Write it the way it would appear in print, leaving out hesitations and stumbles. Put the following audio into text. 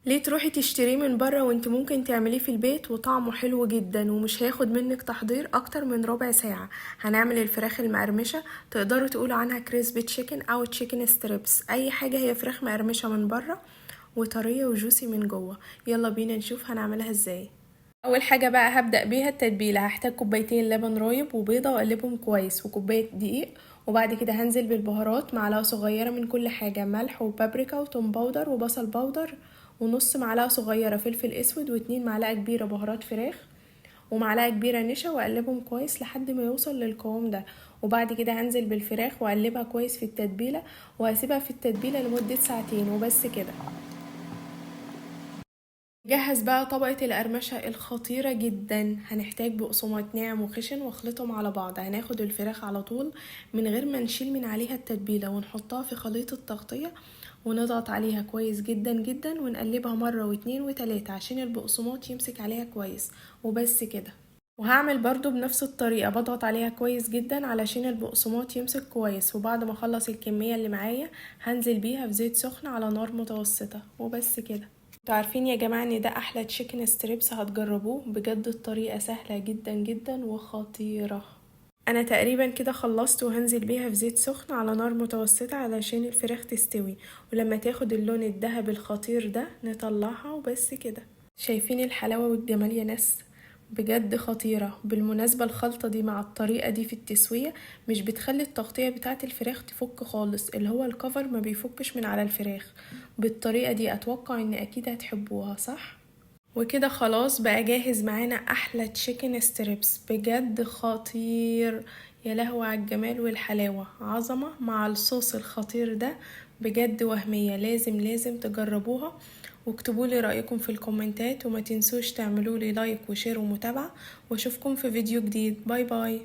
ليه تروحي تشتريه من بره وانت ممكن تعمليه في البيت وطعمه حلو جدا ومش هياخد منك تحضير اكتر من ربع ساعة. هنعمل الفراخ المقرمشة، تقدروا تقولوا عنها كريسبي تشيكن او تشيكن ستريبس، اي حاجة، هي فراخ مقرمشة من بره وطرية وجوسي من جوه. يلا بينا نشوف هنعملها ازاي. اول حاجة بقى هبدأ بيها التتبيلة. هحتاج كوبايتين لبن رايب وبيضة واقلبهم كويس وكوباية دقيق، وبعد كده هنزل بالبهارات، معلقة صغيرة من كل حاجة، ملح وبابريكا وتوم باودر وبصل باودر، ونص معلقة صغيرة فلفل اسود، واتنين معلقة كبيرة بهارات فراخ، ومعلقة كبيرة نشا، واقلبهم كويس لحد ما يوصل للقوام ده. وبعد كده هنزل بالفراخ واقلبها كويس في التتبيلة، وهسيبها في التتبيلة لمدة ساعتين وبس كده. جهز بقى طبقة القرمشة الخطيرة جدا. هنحتاج بقسماط ناعم وخشن واخلطهم على بعض. هناخد الفراخ على طول من غير ما نشيل من عليها التتبيلة ونحطها في خليط التغطية، ونضغط عليها كويس جدا جدا ونقلبها مرة واتنين وتلاتة عشان البقسماط يمسك عليها كويس وبس كده. وهعمل برضو بنفس الطريقة، بضغط عليها كويس جدا علشان البقسماط يمسك كويس. وبعد ما اخلص الكمية اللي معايا هنزل بيها في زيت سخن على نار متوسطة وبس كده. انتوا عارفين يا جماعة ان ده احلى تشيكن ستريبس، هتجربوه بجد. الطريقة سهلة جدا جدا وخطيرة. انا تقريبا كده خلصت، وهنزل بيها في زيت سخن على نار متوسطة علشان الفراخ تستوي، ولما تاخد اللون الذهبي الخطير ده نطلعها وبس كده. شايفين الحلاوة والجمال يا ناس؟ بجد خطيرة. بالمناسبة الخلطة دي مع الطريقة دي في التسوية مش بتخلي التغطية بتاعة الفراخ تفك خالص، اللي هو الكفر ما بيفكش من على الفراخ. بالطريقة دي اتوقع ان اكيد هتحبوها، صح؟ وكده خلاص بقى جاهز معانا احلى تشيكن ستريبس، بجد خطير. يا لهوي على الجمال والحلاوة، عظمة مع الصوص الخطير ده. بجد وهمية، لازم لازم تجربوها. واكتبوا لي رأيكم في الكومنتات، وما تنسوش تعملوا لي لايك وشير ومتابعة، واشوفكم في فيديو جديد. باي باي.